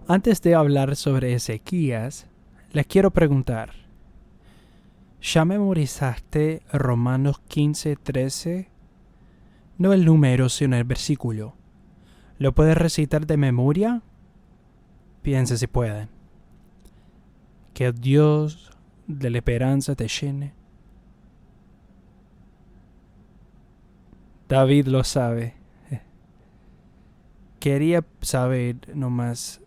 Antes de hablar sobre Ezequías, les quiero preguntar, ¿ya memorizaste Romanos 15:13? No el número, sino el versículo. ¿Lo puedes recitar de memoria? Piense si pueden. Que el Dios de la esperanza te llene. David lo sabe. Quería saber nomás.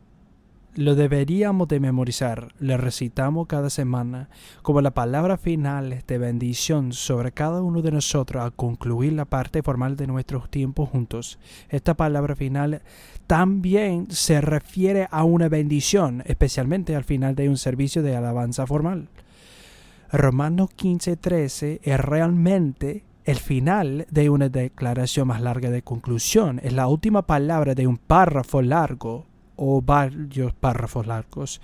Lo deberíamos de memorizar. Le recitamos cada semana como la palabra final de bendición sobre cada uno de nosotros al concluir la parte formal de nuestros tiempos juntos. Esta palabra final también se refiere a una bendición, especialmente al final de un servicio de alabanza formal. Romanos 15:13 es realmente el final de una declaración más larga de conclusión. Es la última palabra de un párrafo largo o varios párrafos largos.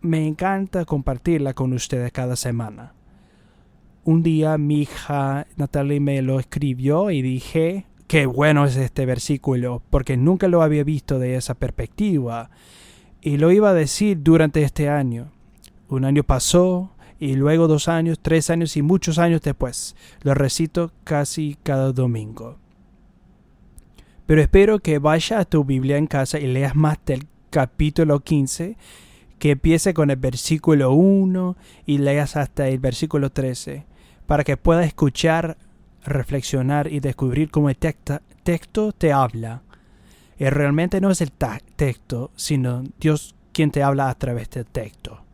Me encanta compartirla con ustedes cada semana. Un día mi hija Natalie me lo escribió y dije, qué bueno es este versículo, porque nunca lo había visto de esa perspectiva. Y lo iba a decir durante este año. Un año pasó, y luego 2 años, 3 años y muchos años después. Lo recito casi cada domingo. Pero espero que vayas a tu Biblia en casa y leas más del capítulo 15, que empiece con el versículo 1 y leas hasta el versículo 13, para que puedas escuchar, reflexionar y descubrir cómo el texto te habla. Y realmente no es el texto, sino Dios quien te habla a través del texto.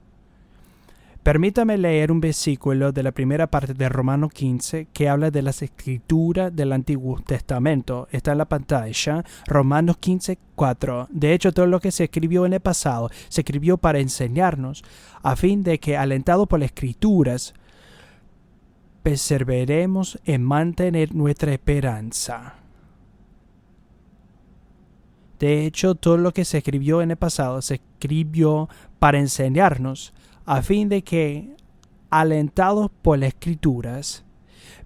Permítame leer un versículo de la primera parte de Romanos 15 que habla de las escrituras del Antiguo Testamento. Está en la pantalla, Romanos 15:4. De hecho, todo lo que se escribió en el pasado se escribió para enseñarnos, a fin de que, alentados por las escrituras, perseveremos en mantener nuestra esperanza. De hecho, todo lo que se escribió en el pasado se escribió para enseñarnos, a fin de que, alentados por las Escrituras,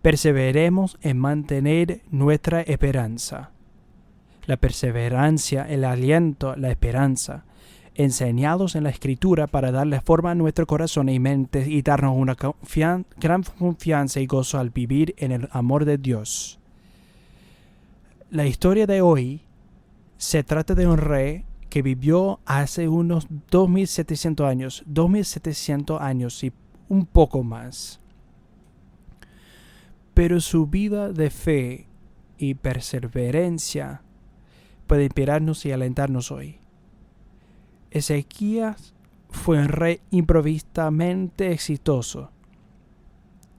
perseveremos en mantener nuestra esperanza. La perseverancia, el aliento, la esperanza, enseñados en la Escritura para darle forma a nuestro corazón y mente y darnos una gran confianza y gozo al vivir en el amor de Dios. La historia de hoy se trata de un rey que vivió hace unos 2700 años y un poco más. Pero su vida de fe y perseverancia puede inspirarnos y alentarnos hoy. Ezequías fue un rey improvisamente exitoso.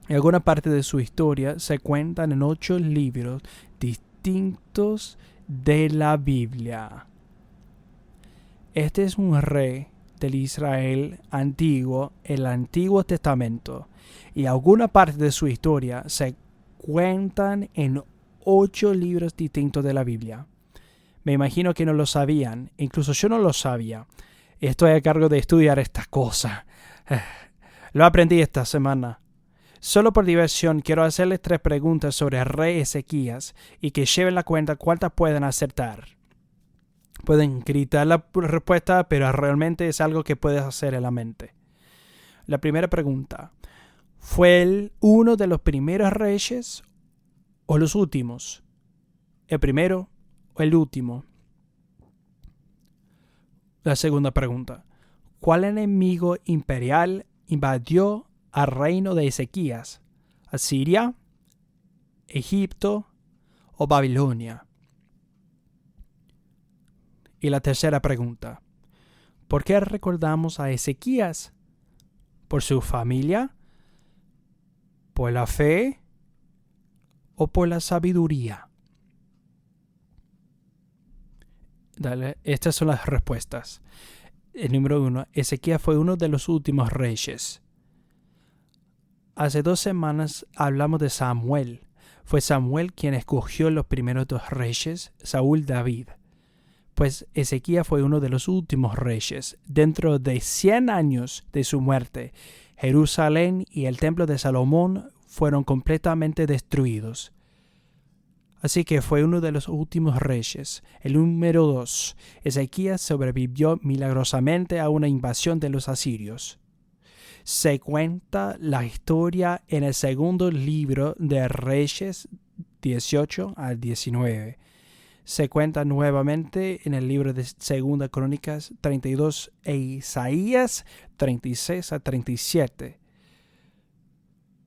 En alguna parte de su historia se cuentan en 8 libros distintos de la Biblia. Este es un rey del Israel antiguo, el Antiguo Testamento, y alguna parte de su historia se cuentan en 8 libros distintos de la Biblia. Me imagino que no lo sabían, incluso yo no lo sabía. Estoy a cargo de estudiar estas cosas. Lo aprendí esta semana. Solo por diversión quiero hacerles 3 preguntas sobre el rey Ezequías y que lleven la cuenta cuántas pueden acertar. Pueden gritar la respuesta, pero realmente es algo que puedes hacer en la mente. La primera pregunta: ¿fue él uno de los primeros reyes o los últimos? ¿El primero o el último? La segunda pregunta: ¿cuál enemigo imperial invadió al reino de Ezequías? ¿Asiria, Egipto o Babilonia? Y la tercera pregunta: ¿por qué recordamos a Ezequías? ¿Por su familia? ¿Por la fe? ¿O por la sabiduría? Estas son las respuestas. El número 1. Ezequías fue uno de los últimos reyes. Hace 2 semanas hablamos de Samuel. Fue Samuel quien escogió los primeros 2 reyes, Saúl y David. Pues Ezequías fue uno de los últimos reyes. Dentro de 100 años de su muerte, Jerusalén y el templo de Salomón fueron completamente destruidos. Así que fue uno de los últimos reyes. El número 2. Ezequías sobrevivió milagrosamente a una invasión de los asirios. Se cuenta la historia en el segundo libro de Reyes 18 al 19. Se cuenta nuevamente en el libro de Segunda Crónicas 32 e Isaías 36 a 37.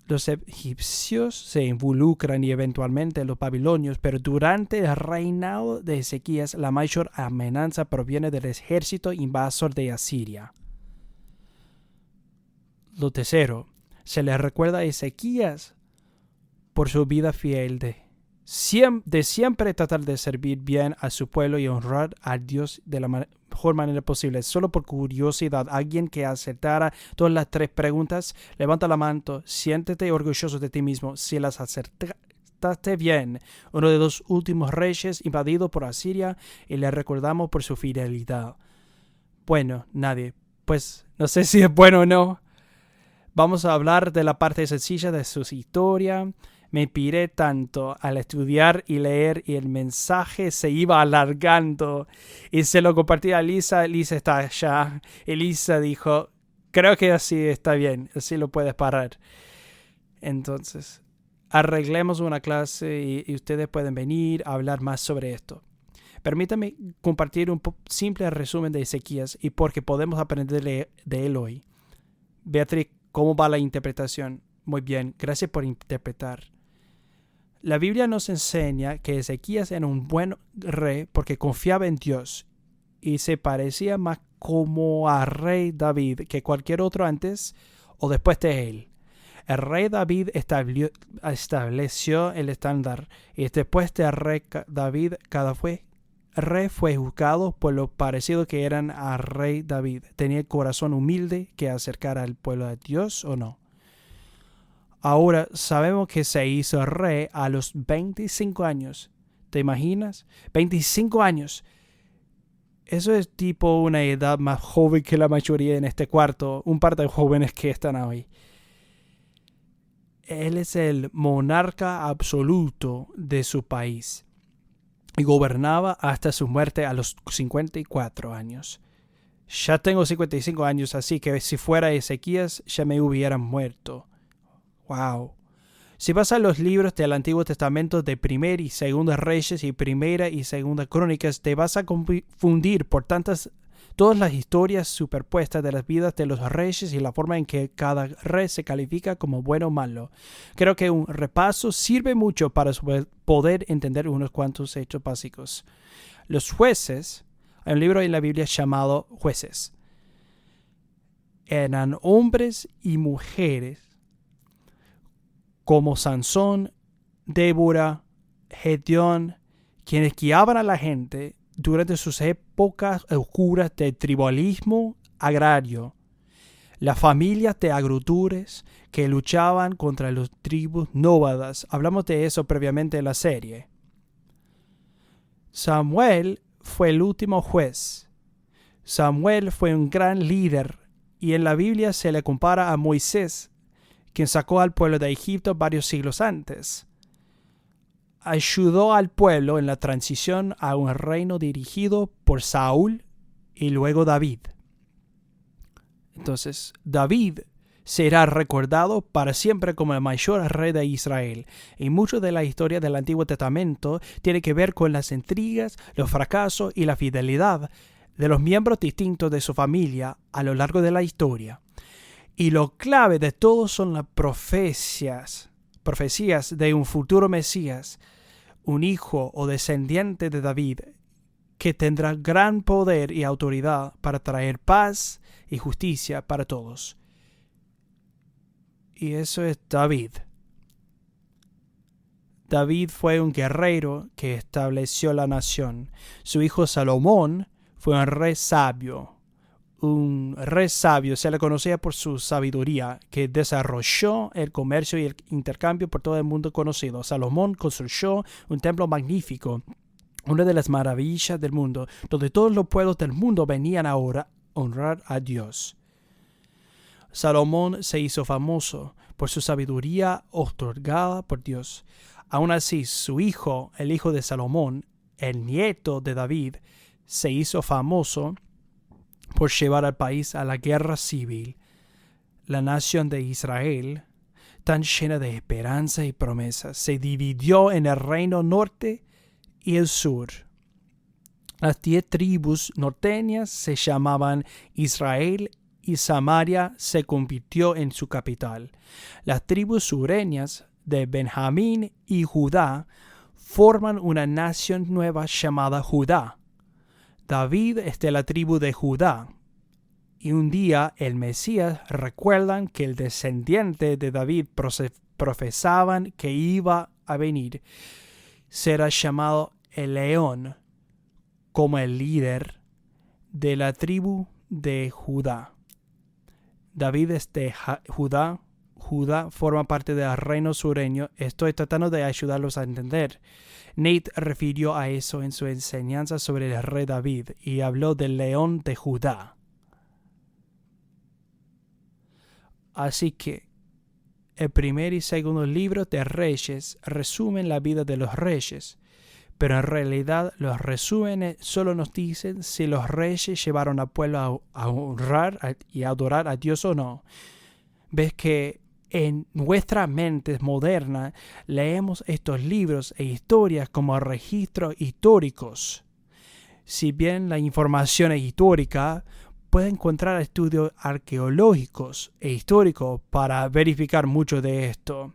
Los egipcios se involucran y eventualmente los babilonios, pero durante el reinado de Ezequías la mayor amenaza proviene del ejército invasor de Asiria. Lo tercero, se le recuerda a Ezequías por su vida fiel de siempre tratar de servir bien a su pueblo y honrar a Dios de la mejor manera posible. Solo por curiosidad, alguien que acertara todas las 3 preguntas, levanta la mano, siéntete orgulloso de ti mismo. Si las acertaste bien, uno de los últimos reyes invadido por Asiria, y le recordamos por su fidelidad. Bueno, nadie. Pues no sé si es bueno o no. Vamos a hablar de la parte sencilla de su historia. Me inspiré tanto al estudiar y leer y el mensaje se iba alargando y se lo compartí a Lisa. Lisa está allá. Y Lisa dijo, creo que así está bien, así lo puedes parar. Entonces, arreglemos una clase y ustedes pueden venir a hablar más sobre esto. Permítame compartir un simple resumen de Ezequías y porque podemos aprender de él hoy. Beatriz, ¿cómo va la interpretación? Muy bien, gracias por interpretar. La Biblia nos enseña que Ezequías era un buen rey porque confiaba en Dios y se parecía más como a rey David que cualquier otro antes o después de él. El rey David estableció el estándar y después de rey David cada rey fue juzgado por lo parecido que eran a rey David. ¿Tenía el corazón humilde que acercara al pueblo de Dios o no? Ahora sabemos que se hizo rey a los 25 años. ¿Te imaginas? 25 años. Eso es tipo una edad más joven que la mayoría en este cuarto. Un par de jóvenes que están hoy. Él es el monarca absoluto de su país. Y gobernaba hasta su muerte a los 54 años. Ya tengo 55 años, así que si fuera Ezequías ya me hubiera muerto. Wow. Si vas a los libros del Antiguo Testamento de Primera y Segunda Reyes y Primera y Segunda Crónicas, te vas a confundir por todas las historias superpuestas de las vidas de los reyes y la forma en que cada rey se califica como bueno o malo. Creo que un repaso sirve mucho para poder entender unos cuantos hechos básicos. Los jueces, hay un libro en la Biblia llamado Jueces, eran hombres y mujeres como Sansón, Débora, Gedeón, quienes guiaban a la gente durante sus épocas oscuras de tribalismo agrario. Las familias de agricultores que luchaban contra los tribus nómadas. Hablamos de eso previamente en la serie. Samuel fue el último juez. Samuel fue un gran líder y en la Biblia se le compara a Moisés, quien sacó al pueblo de Egipto varios siglos antes. Ayudó al pueblo en la transición a un reino dirigido por Saúl y luego David. Entonces, David será recordado para siempre como el mayor rey de Israel. Y mucho de la historia del Antiguo Testamento tiene que ver con las intrigas, los fracasos y la fidelidad de los miembros distintos de su familia a lo largo de la historia. Y lo clave de todo son las profecías de un futuro Mesías, un hijo o descendiente de David, que tendrá gran poder y autoridad para traer paz y justicia para todos. Y eso es David. David fue un guerrero que estableció la nación. Su hijo Salomón fue un rey sabio. Un rey sabio se le conocía por su sabiduría, que desarrolló el comercio y el intercambio por todo el mundo conocido. Salomón construyó un templo magnífico, una de las maravillas del mundo, donde todos los pueblos del mundo venían ahora a honrar a Dios. Salomón se hizo famoso por su sabiduría otorgada por Dios. Aún así, su hijo, el hijo de Salomón, el nieto de David, se hizo famoso por llevar al país a la guerra civil. La nación de Israel, tan llena de esperanza y promesas, se dividió en el reino norte y el sur. Las 10 tribus norteñas se llamaban Israel y Samaria se convirtió en su capital. Las tribus sureñas de Benjamín y Judá forman una nación nueva llamada Judá. David es de la tribu de Judá. Y un día el Mesías, recuerdan que el descendiente de David profesaban que iba a venir, será llamado el león, como el líder de la tribu de Judá. David es de Judá. Judá forma parte del reino sureño. Estoy tratando de ayudarlos a entender. Nate refirió a eso en su enseñanza sobre el rey David y habló del león de Judá. Así que el primer y segundo libro de Reyes resumen la vida de los reyes, pero en realidad los resúmenes solo nos dicen si los reyes llevaron al pueblo a honrar y a adorar a Dios o no. Ves que en nuestra mente moderna leemos estos libros e historias como registros históricos. Si bien la información es histórica, puede encontrar estudios arqueológicos e históricos para verificar mucho de esto.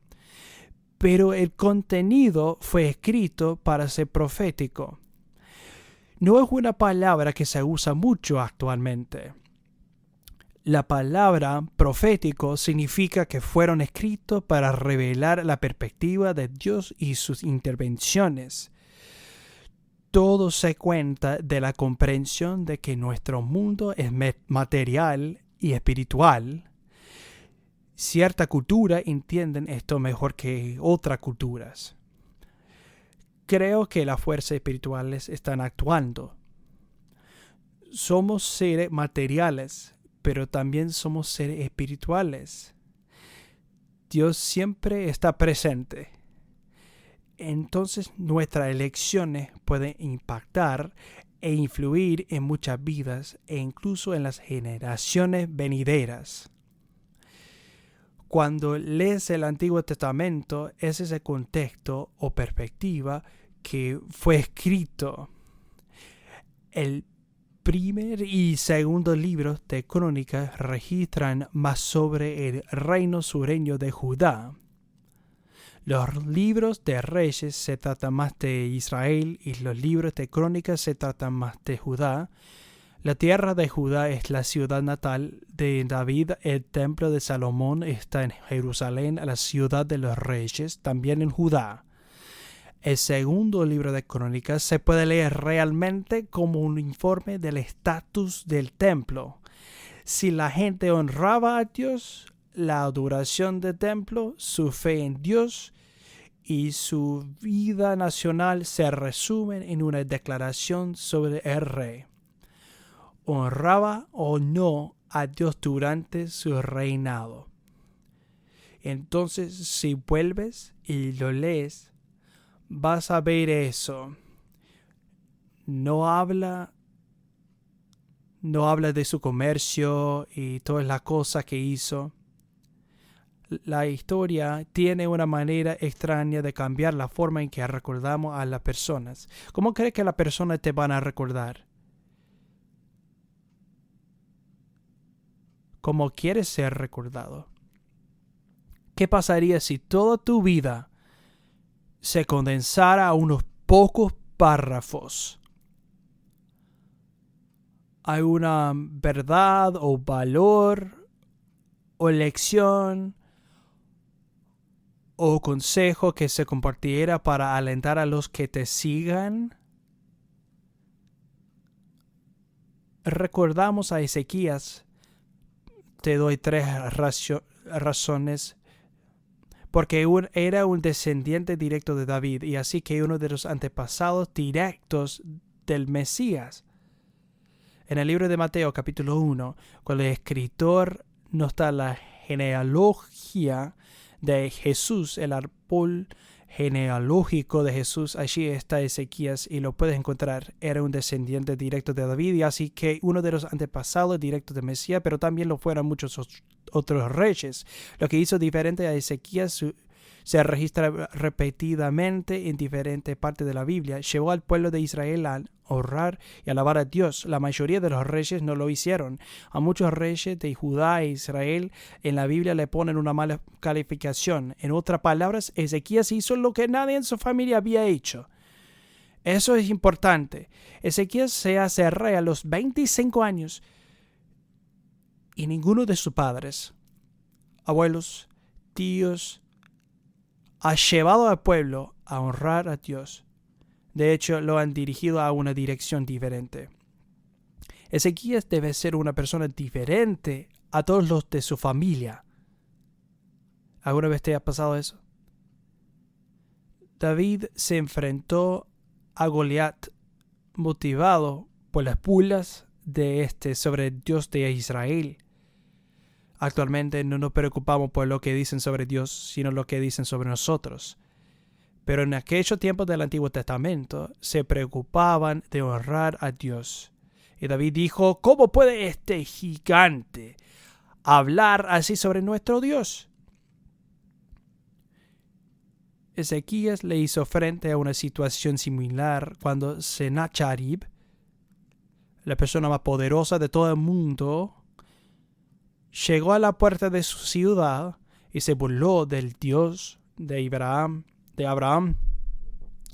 Pero el contenido fue escrito para ser profético. No es una palabra que se usa mucho actualmente. La palabra profético significa que fueron escritos para revelar la perspectiva de Dios y sus intervenciones. Todo se cuenta de la comprensión de que nuestro mundo es material y espiritual. Cierta cultura entienden esto mejor que otras culturas. Creo que las fuerzas espirituales están actuando. Somos seres materiales, pero también somos seres espirituales. Dios siempre está presente. Entonces nuestras elecciones pueden impactar e influir en muchas vidas e incluso en las generaciones venideras. Cuando lees el Antiguo Testamento, ese es el contexto o perspectiva que fue escrito. El primer y segundo libros de Crónicas registran más sobre el reino sureño de Judá. Los libros de Reyes se tratan más de Israel y los libros de Crónicas se tratan más de Judá. La tierra de Judá es la ciudad natal de David. El templo de Salomón está en Jerusalén, la ciudad de los reyes, también en Judá. El segundo libro de Crónicas se puede leer realmente como un informe del estatus del templo. Si la gente honraba a Dios, la adoración del templo, su fe en Dios y su vida nacional se resumen en una declaración sobre el rey. Honraba o no a Dios durante su reinado. Entonces, si vuelves y lo lees, vas a ver eso. No habla de su comercio y todas las cosas que hizo. La historia tiene una manera extraña de cambiar la forma en que recordamos a las personas. ¿Cómo crees que las personas te van a recordar? ¿Cómo quieres ser recordado? ¿Qué pasaría si toda tu vida se condensara a unos pocos párrafos? Hay una verdad o valor o lección o consejo que se compartiera para alentar a los que te sigan. Recordamos a Ezequías. Te doy 3 razones. Porque era un descendiente directo de David y así que uno de los antepasados directos del Mesías. En el libro de Mateo capítulo 1, cuando el escritor nos da la genealogía de Jesús, el árbol genealógico de Jesús. Allí está Ezequías y lo puedes encontrar. Era un descendiente directo de David y así que uno de los antepasados directos de Mesías, pero también lo fueron muchos otros reyes. Lo que hizo diferente a Ezequías se registra repetidamente en diferentes partes de la Biblia. Llevó al pueblo de Israel a honrar y alabar a Dios. La mayoría de los reyes no lo hicieron. A muchos reyes de Judá e Israel en la Biblia le ponen una mala calificación. En otras palabras, Ezequías hizo lo que nadie en su familia había hecho. Eso es importante. Ezequías se hace rey a los 25 años y ninguno de sus padres, abuelos, tíos, ha llevado al pueblo a honrar a Dios. De hecho, lo han dirigido a una dirección diferente. Ezequías debe ser una persona diferente a todos los de su familia. ¿Alguna vez te ha pasado eso? David se enfrentó a Goliat motivado por las burlas de sobre el Dios de Israel. Actualmente no nos preocupamos por lo que dicen sobre Dios, sino lo que dicen sobre nosotros. Pero en aquellos tiempos del Antiguo Testamento se preocupaban de honrar a Dios. Y David dijo, ¿cómo puede este gigante hablar así sobre nuestro Dios? Ezequías le hizo frente a una situación similar cuando Sennacherib, la persona más poderosa de todo el mundo, llegó a la puerta de su ciudad y se burló del Dios de Abraham,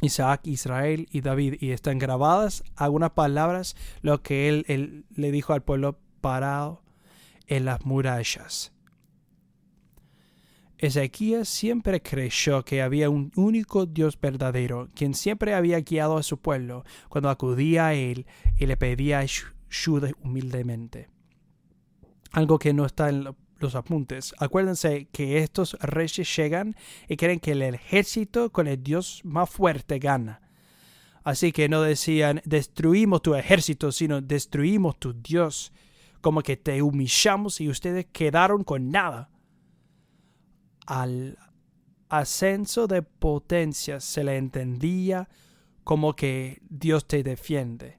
Isaac, Israel y David. Y están grabadas algunas palabras, lo que él le dijo al pueblo parado en las murallas. Ezequías siempre creyó que había un único Dios verdadero, quien siempre había guiado a su pueblo cuando acudía a él y le pedía ayuda humildemente. Algo que no está en los apuntes. Acuérdense que estos reyes llegan y creen que el ejército con el Dios más fuerte gana. Así que no decían, destruimos tu ejército, sino destruimos tu Dios. Como que te humillamos y ustedes quedaron con nada. Al ascenso de potencia se le entendía como que Dios te defiende.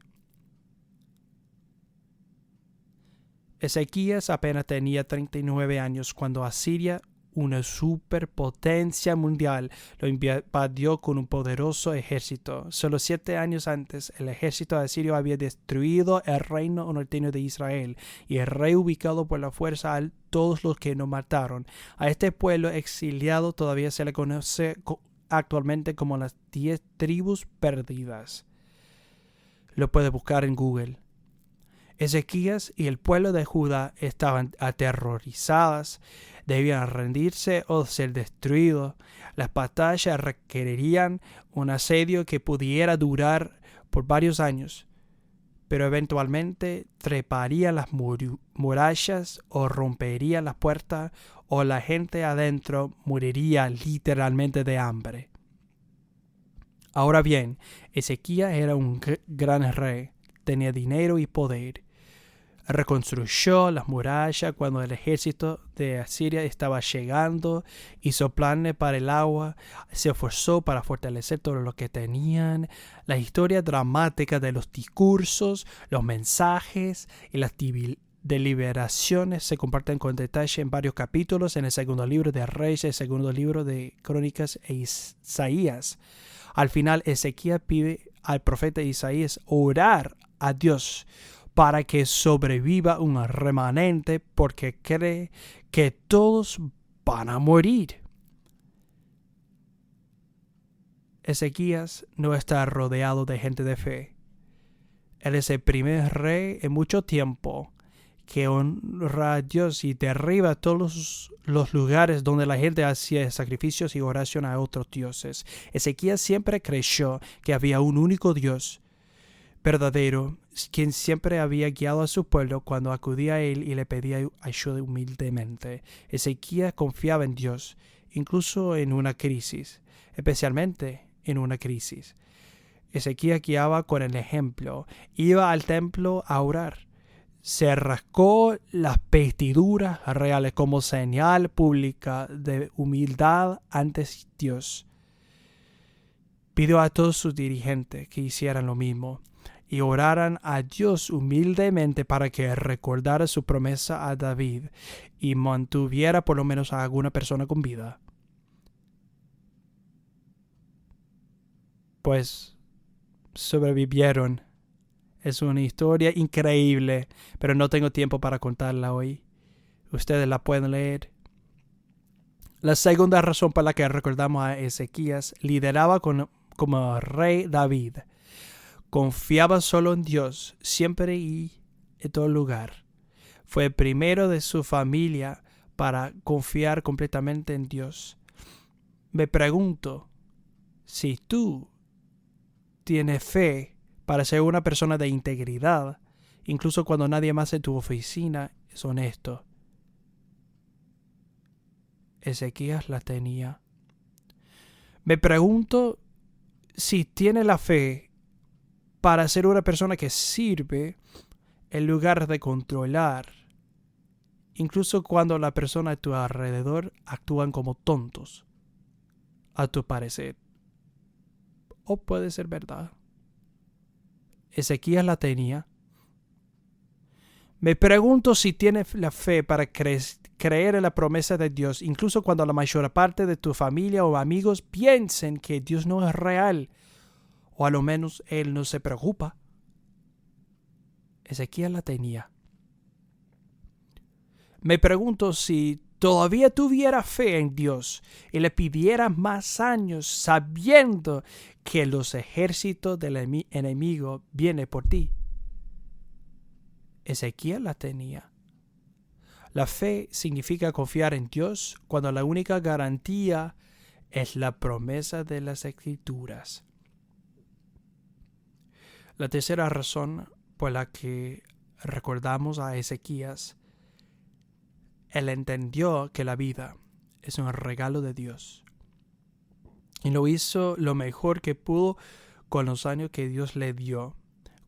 Ezequías apenas tenía 39 años cuando Asiria, una superpotencia mundial, lo invadió con un poderoso ejército. Solo 7 años antes, el ejército asirio había destruido el reino norteño de Israel y reubicado por la fuerza a todos los que no mataron. A este pueblo exiliado todavía se le conoce actualmente como las 10 tribus perdidas. Lo puedes buscar en Google. Ezequías y el pueblo de Judá estaban aterrorizadas, debían rendirse o ser destruidos. Las batallas requerirían un asedio que pudiera durar por varios años, pero eventualmente treparían las murallas o romperían las puertas o la gente adentro moriría literalmente de hambre. Ahora bien, Ezequías era un gran rey, tenía dinero y poder. Reconstruyó las murallas cuando el ejército de Asiria estaba llegando, hizo planes para el agua, se esforzó para fortalecer todo lo que tenían. La historia dramática de los discursos, los mensajes y las deliberaciones se comparten con detalle en varios capítulos en el segundo libro de Reyes, el segundo libro de Crónicas e Isaías. Al final, Ezequías pide al profeta Isaías orar a Dios para que sobreviva un remanente porque cree que todos van a morir. Ezequías no está rodeado de gente de fe. Él es el primer rey en mucho tiempo que honra a Dios y derriba todos los lugares donde la gente hacía sacrificios y oración a otros dioses. Ezequías siempre creyó que había un único Dios verdadero, quien siempre había guiado a su pueblo cuando acudía a él y le pedía ayuda humildemente. Ezequías confiaba en Dios, incluso en una crisis, especialmente en una crisis. Ezequías guiaba con el ejemplo, iba al templo a orar, se rascó las vestiduras reales como señal pública de humildad ante Dios. Pidió a todos sus dirigentes que hicieran lo mismo y oraran a Dios humildemente para que recordara su promesa a David y mantuviera por lo menos a alguna persona con vida. Pues sobrevivieron. Es una historia increíble, pero no tengo tiempo para contarla hoy. Ustedes la pueden leer. La segunda razón por la que recordamos a Ezequías: lideraba como rey David. Confiaba solo en Dios, siempre y en todo lugar. Fue el primero de su familia para confiar completamente en Dios. Me pregunto si tú tienes fe para ser una persona de integridad, incluso cuando nadie más en tu oficina es honesto. Ezequías la tenía. Me pregunto si tiene la fe para ser una persona que sirve en lugar de controlar, incluso cuando las personas a tu alrededor actúan como tontos, a tu parecer. O puede ser verdad. Ezequías la tenía. Me pregunto si tienes la fe para creer en la promesa de Dios, incluso cuando la mayor parte de tu familia o amigos piensen que Dios no es real, o a lo menos Él no se preocupa. Ezequías la tenía. Me pregunto si todavía tuviera fe en Dios y le pidiera más años sabiendo que los ejércitos del enemigo vienen por ti. Ezequías la tenía. La fe significa confiar en Dios cuando la única garantía es la promesa de las Escrituras. La tercera razón por la que recordamos a Ezequías: él entendió que la vida es un regalo de Dios y lo hizo lo mejor que pudo con los años que Dios le dio.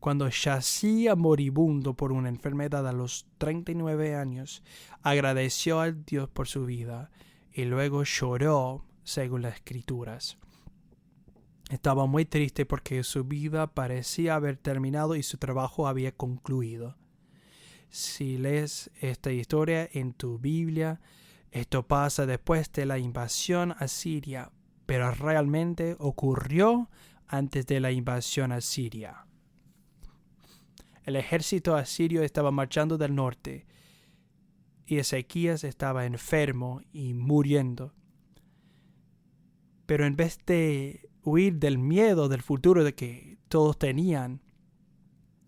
Cuando yacía moribundo por una enfermedad a los 39 años, agradeció a Dios por su vida y luego lloró según las Escrituras. Estaba muy triste porque su vida parecía haber terminado y su trabajo había concluido. Si lees esta historia en tu Biblia, esto pasa después de la invasión asiria, pero realmente ocurrió antes de la invasión asiria. El ejército asirio estaba marchando del norte y Ezequías estaba enfermo y muriendo. Pero en vez de huir del miedo del futuro de que todos tenían,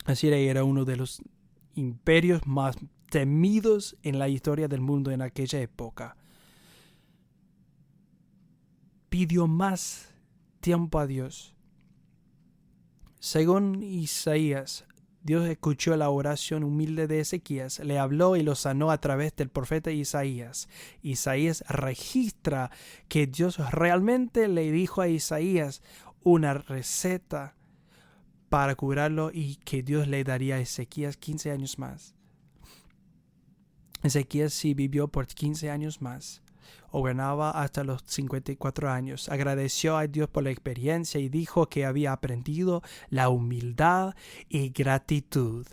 Asiria era uno de los imperios más temidos en la historia del mundo en aquella época. Pidió más tiempo a Dios. Según Isaías, Dios escuchó la oración humilde de Ezequías, le habló y lo sanó a través del profeta Isaías. Isaías registra que Dios realmente le dijo a Isaías una receta para curarlo y que Dios le daría a Ezequías 15 años más. Ezequías sí vivió por 15 años más. Gobernaba hasta los 54 años. Agradeció a Dios por la experiencia y dijo que había aprendido la humildad y gratitud.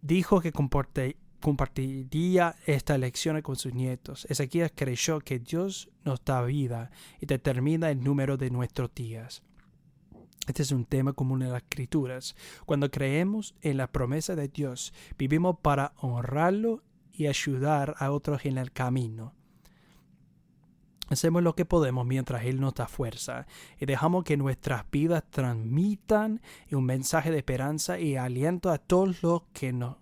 Dijo que compartiría esta lección con sus nietos. Ezequías creyó que Dios nos da vida y determina el número de nuestros días. Este es un tema común en las Escrituras. Cuando creemos en la promesa de Dios, vivimos para honrarlo y ayudar a otros en el camino. Hacemos lo que podemos mientras Él nos da fuerza y dejamos que nuestras vidas transmitan un mensaje de esperanza y aliento a todos los que nos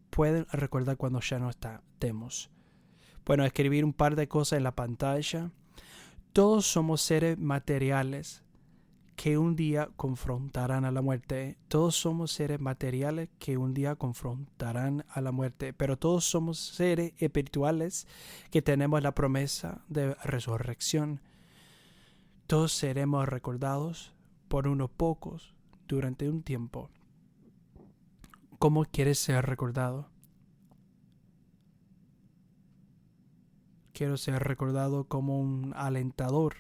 pueden recordar cuando ya no estemos. Bueno, escribir un par de cosas en la pantalla. Todos somos seres materiales que un día confrontarán a la muerte. Todos somos seres materiales que un día confrontarán a la muerte, pero todos somos seres espirituales que tenemos la promesa de resurrección. Todos seremos recordados por unos pocos durante un tiempo. ¿Cómo quieres ser recordado? Quiero ser recordado como un alentador,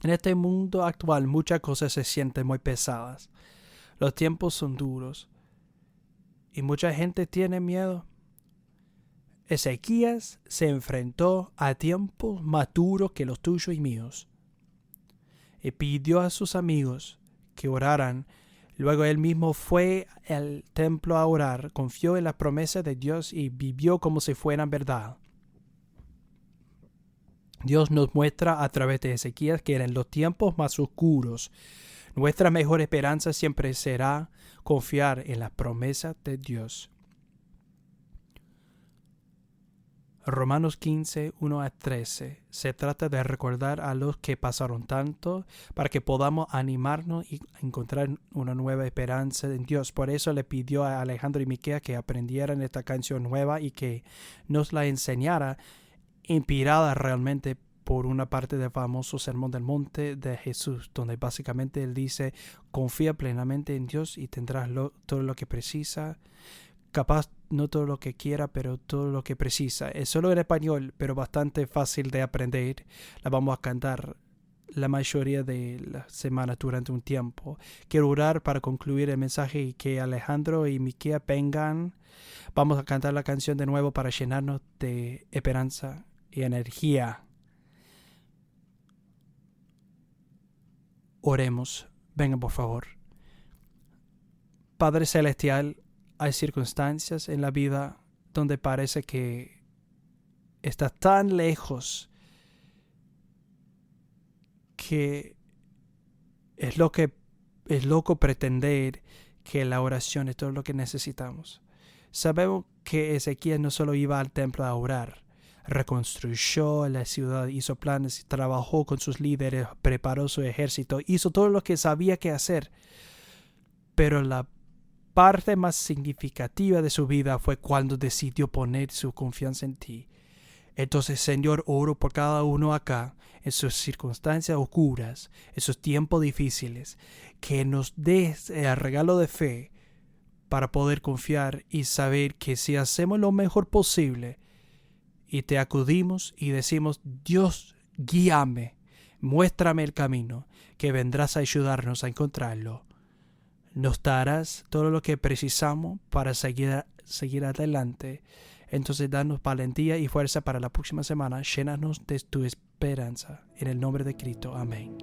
En este mundo actual muchas cosas se sienten muy pesadas. Los tiempos son duros y mucha gente tiene miedo. Ezequías se enfrentó a tiempos más duros que los tuyos y míos y pidió a sus amigos que oraran. Luego él mismo fue al templo a orar, confió en las promesas de Dios y vivió como si fueran verdad. Dios nos muestra a través de Ezequías que en los tiempos más oscuros, nuestra mejor esperanza siempre será confiar en las promesas de Dios. Romanos 15, 1 a 13. Se trata de recordar a los que pasaron tanto para que podamos animarnos y encontrar una nueva esperanza en Dios. Por eso le pidió a Alejandro y Miquea que aprendieran esta canción nueva y que nos la enseñara, inspirada realmente por una parte del famoso Sermón del Monte de Jesús, donde básicamente él dice: confía plenamente en Dios y tendrás todo lo que precisa. Capaz no todo lo que quiera, pero todo lo que precisa. Es solo en español, pero bastante fácil de aprender. La vamos a cantar la mayoría de la semana durante un tiempo. Quiero orar para concluir el mensaje y que Alejandro y Miquea vengan. Vamos a cantar la canción de nuevo para llenarnos de esperanza y energía. Oremos. Vengan, por favor. Padre Celestial, hay circunstancias en la vida donde parece que estás tan lejos que es loco pretender que la oración es todo lo que necesitamos. Sabemos que Ezequías no solo iba al templo a orar, reconstruyó la ciudad, hizo planes, trabajó con sus líderes, preparó su ejército, hizo todo lo que sabía que hacer. Pero la parte más significativa de su vida fue cuando decidió poner su confianza en ti. Entonces, Señor, oro por cada uno acá, en sus circunstancias oscuras, en sus tiempos difíciles, que nos des el regalo de fe para poder confiar y saber que si hacemos lo mejor posible y te acudimos y decimos: Dios, guíame, muéstrame el camino, que vendrás a ayudarnos a encontrarlo. Nos darás todo lo que precisamos para seguir adelante. Entonces, danos valentía y fuerza para la próxima semana. Llénanos de tu esperanza. En el nombre de Cristo. Amén.